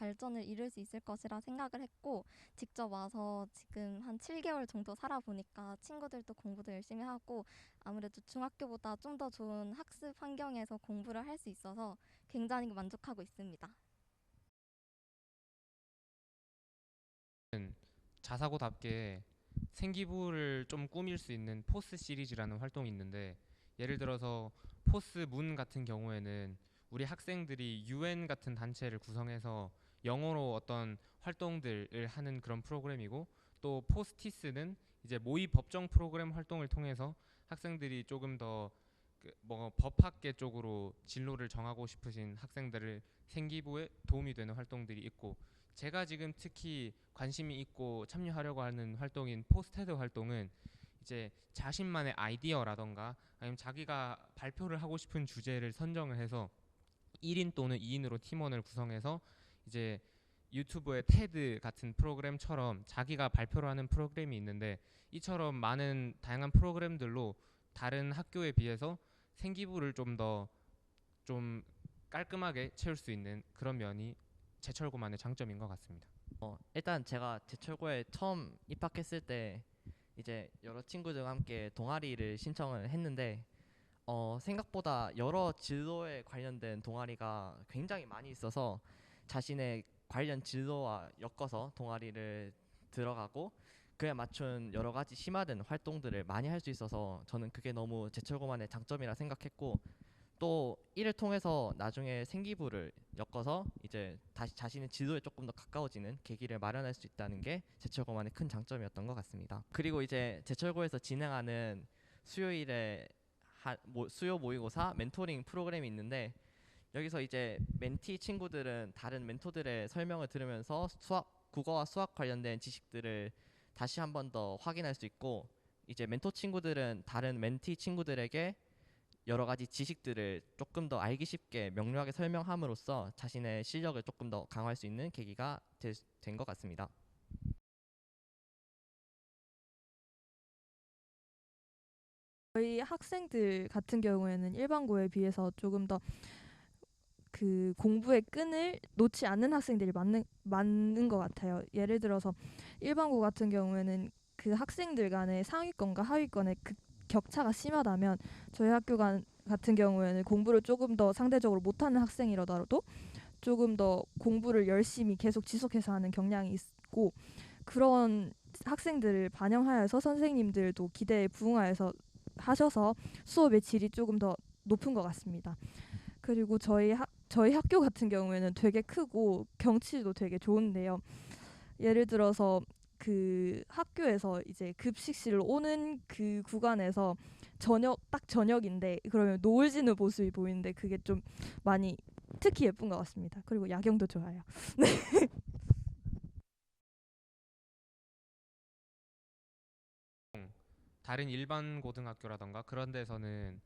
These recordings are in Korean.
발전을 이룰 수 있을 것이라 생각을 했고 직접 와서 지금 한 7개월 정도 살아보니까 친구들도 공부도 열심히 하고 아무래도 중학교보다 좀 더 좋은 학습 환경에서 공부를 할 수 있어서 굉장히 만족하고 있습니다. 자사고답게 생기부를 좀 꾸밀 수 있는 포스 시리즈라는 활동이 있는데, 예를 들어서 포스 문 같은 경우에는 우리 학생들이 UN 같은 단체를 구성해서 영어로 어떤 활동들을 하는 그런 프로그램이고, 또 포스티스는 이제 모의 법정 프로그램 활동을 통해서 학생들이 조금 더 뭐 법학계 쪽으로 진로를 정하고 싶으신 학생들을 생기부에 도움이 되는 활동들이 있고, 제가 지금 특히 관심이 있고 참여하려고 하는 활동인 포스테드 활동은 이제 자신만의 아이디어라던가 아니면 자기가 발표를 하고 싶은 주제를 선정을 해서 1인 또는 2인으로 팀원을 구성해서 이제 유튜브의 테드 같은 프로그램처럼 자기가 발표를 하는 프로그램이 있는데, 이처럼 많은 다양한 프로그램들로 다른 학교에 비해서 생기부를 좀 더 좀 깔끔하게 채울 수 있는 그런 면이 제철고만의 장점인 것 같습니다. 일단 제가 제철고에 처음 입학했을 때 이제 여러 친구들과 함께 동아리를 신청을 했는데 생각보다 여러 진로에 관련된 동아리가 굉장히 많이 있어서 자신의 관련 진로와 엮어서 동아리를 들어가고 그에 맞춘 여러 가지 심화된 활동들을 많이 할 수 있어서 저는 그게 너무 제철고만의 장점이라 생각했고, 또 이를 통해서 나중에 생기부를 엮어서 이제 다시 자신의 지도에 조금 더 가까워지는 계기를 마련할 수 있다는 게 제철고만의 큰 장점이었던 것 같습니다. 그리고 이제 제철고에서 진행하는 수요일에 수요 모의고사 멘토링 프로그램이 있는데, 여기서 이제 멘티 친구들은 다른 멘토들의 설명을 들으면서 국어와 수학 관련된 지식들을 다시 한 번 더 확인할 수 있고, 이제 멘토 친구들은 다른 멘티 친구들에게 여러 가지 지식들을 조금 더 알기 쉽게 명료하게 설명함으로써 자신의 실력을 조금 더 강화할 수 있는 계기가 된 것 같습니다. 저희 학생들 같은 경우에는 일반고에 비해서 조금 더 그 공부의 끈을 놓지 않는 학생들이 많은 것 같아요. 예를 들어서 일반고 같은 경우에는 그 학생들 간의 상위권과 하위권의 그 격차가 심하다면 저희 같은 경우에는 공부를 조금 더 상대적으로 못하는 학생이라도 조금 더 공부를 열심히 계속 지속해서 하는 경향이 있고, 그런 학생들을 반영하여서 선생님들도 기대에 부응하여서 하셔서 수업의 질이 조금 더 높은 것 같습니다. 그리고 저희 학교 같은 경우에는 되게 크고 경치도 되게 좋은데요. 예를 들어서 그 학교에서 이제 급식실로 오는 그 구간에서 딱 저녁인데 그러면 노을 지는 모습이 보이는데 그게 좀 많이 특히 예쁜 것 같습니다. 그리고 야경도 좋아요. 다른 일반 고등학교라던가 그런 데서는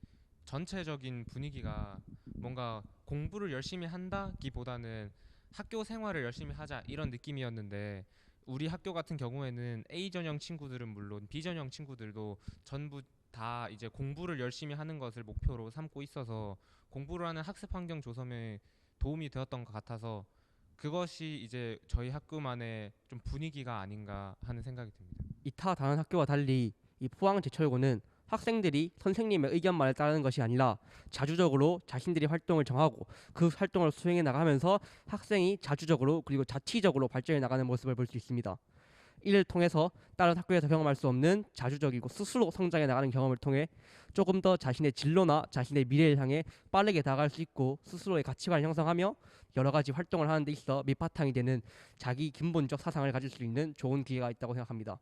전체적인 분위기가 뭔가 공부를 열심히 한다기보다는 학교 생활을 열심히 하자 이런 느낌이었는데, 우리 학교 같은 경우에는 A 전형 친구들은 물론 B 전형 친구들도 전부 다 이제 공부를 열심히 하는 것을 목표로 삼고 있어서 공부를 하는 학습 환경 조성에 도움이 되었던 것 같아서, 그것이 이제 저희 학교만의 좀 분위기가 아닌가 하는 생각이 듭니다. 이타 다른 학교와 달리 이 포항제철고는 학생들이 선생님의 의견만을 따르는 것이 아니라 자주적으로 자신들이 활동을 정하고 그 활동을 수행해 나가면서 학생이 자주적으로 그리고 자치적으로 발전해 나가는 모습을 볼 수 있습니다. 이를 통해서 다른 학교에서 경험할 수 없는 자주적이고 스스로 성장해 나가는 경험을 통해 조금 더 자신의 진로나 자신의 미래를 향해 빠르게 다가갈 수 있고 스스로의 가치관을 형성하며 여러 가지 활동을 하는 데 있어 밑바탕이 되는 자기 근본적 사상을 가질 수 있는 좋은 기회가 있다고 생각합니다.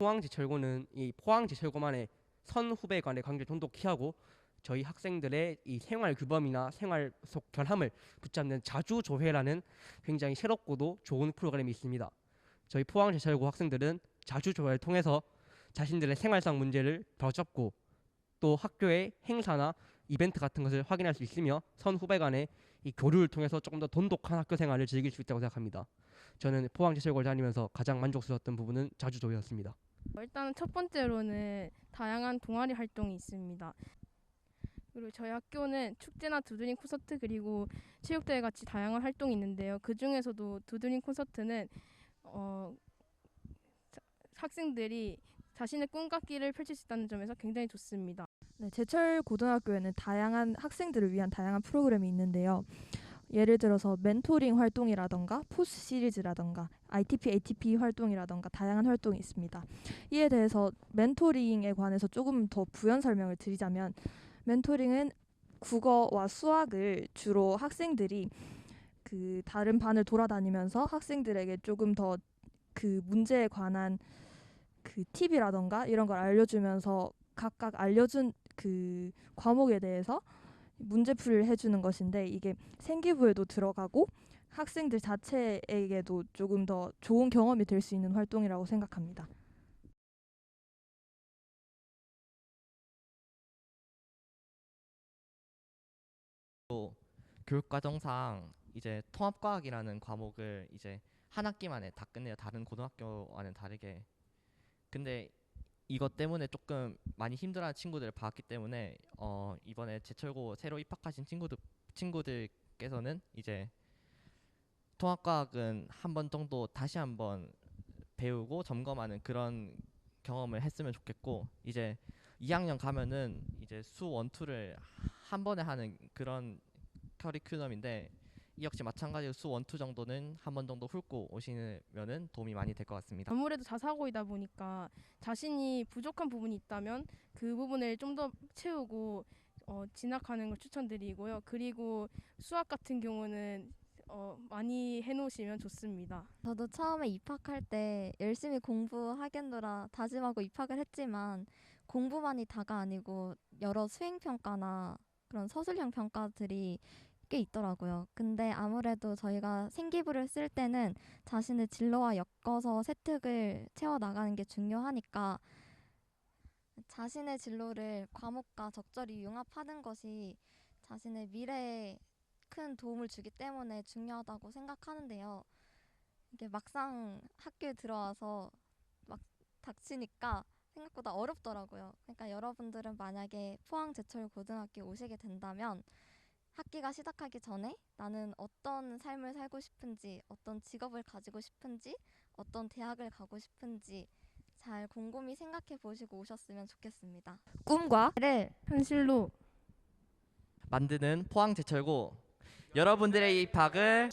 포항제철고는 이 포항제철고만의 선후배 간의 관계를 돈독히 하고 저희 학생들의 이 생활 규범이나 생활 속 결함을 붙잡는 자주조회라는 굉장히 새롭고도 좋은 프로그램이 있습니다. 저희 포항제철고 학생들은 자주조회를 통해서 자신들의 생활상 문제를 더잡고 또 학교의 행사나 이벤트 같은 것을 확인할 수 있으며 선후배 간의 이 교류를 통해서 조금 더 돈독한 학교 생활을 즐길 수 있다고 생각합니다. 저는 포항제철고를 다니면서 가장 만족스러웠던 부분은 자주조회였습니다. 일단은 첫 번째로는 다양한 동아리 활동이 있습니다. 그리고 저희 학교는 축제나 두드림 콘서트 그리고 체육대회 같이 다양한 활동이 있는데요. 그 중에서도 두드림 콘서트는 학생들이 자신의 꿈깎기를 펼칠 수 있다는 점에서 굉장히 좋습니다. 네, 제철 고등학교에는 다양한 학생들을 위한 다양한 프로그램이 있는데요. 예를 들어서 멘토링 활동이라던가 포스 시리즈라던가 ITP, ATP 활동이라던가 다양한 활동이 있습니다. 이에 대해서 멘토링에 관해서 조금 더 부연 설명을 드리자면 멘토링은 국어와 수학을 주로 학생들이 그 다른 반을 돌아다니면서 학생들에게 조금 더 그 문제에 관한 그 팁이라던가 이런 걸 알려주면서 각각 알려준 그 과목에 대해서 문제풀이를 해주는 것인데 이게 생기부에도 들어가고 학생들 자체에게도 조금 더 좋은 경험이 될 수 있는 활동이라고 생각합니다. 또 교육과정상 이제 통합과학이라는 과목을 이제 한 학기 만에 다 끝내요. 다른 고등학교와는 다르게. 근데 이것 때문에 조금 많이 힘들어하는 친구들을 봤기 때문에 이번에 제철고 새로 입학하신 친구들께서는 이제 통합과학은 한 번 정도 다시 한번 배우고 점검하는 그런 경험을 했으면 좋겠고, 이제 2학년 가면은 이제 수 1, 2를 한 번에 하는 그런 커리큘럼인데 이 역시 마찬가지로 수 1, 2 정도는 한 번 정도 훑고 오시면은 도움이 많이 될 것 같습니다. 아무래도 자사고이다 보니까 자신이 부족한 부분이 있다면 그 부분을 좀 더 채우고 진학하는 걸 추천드리고요. 그리고 수학 같은 경우는 많이 해놓으시면 좋습니다. 저도 처음에 입학할 때 열심히 공부하겠노라 다짐하고 입학을 했지만 공부만이 다가 아니고 여러 수행평가나 그런 서술형 평가들이 꽤 있더라고요. 근데 아무래도 저희가 생기부를 쓸 때는 자신의 진로와 엮어서 세특을 채워나가는 게 중요하니까 자신의 진로를 과목과 적절히 융합하는 것이 자신의 미래에 큰 도움을 주기 때문에 중요하다고 생각하는데요. 이게 막상 학교에 들어와서 막 닥치니까 생각보다 어렵더라고요. 그러니까 여러분들은 만약에 포항제철고등학교 오시게 된다면 학기가 시작하기 전에 나는 어떤 삶을 살고 싶은지, 어떤 직업을 가지고 싶은지, 어떤 대학을 가고 싶은지 잘 곰곰이 생각해 보시고 오셨으면 좋겠습니다. 꿈과 를 현실로 만드는 포항제철고 여러분들의 입학을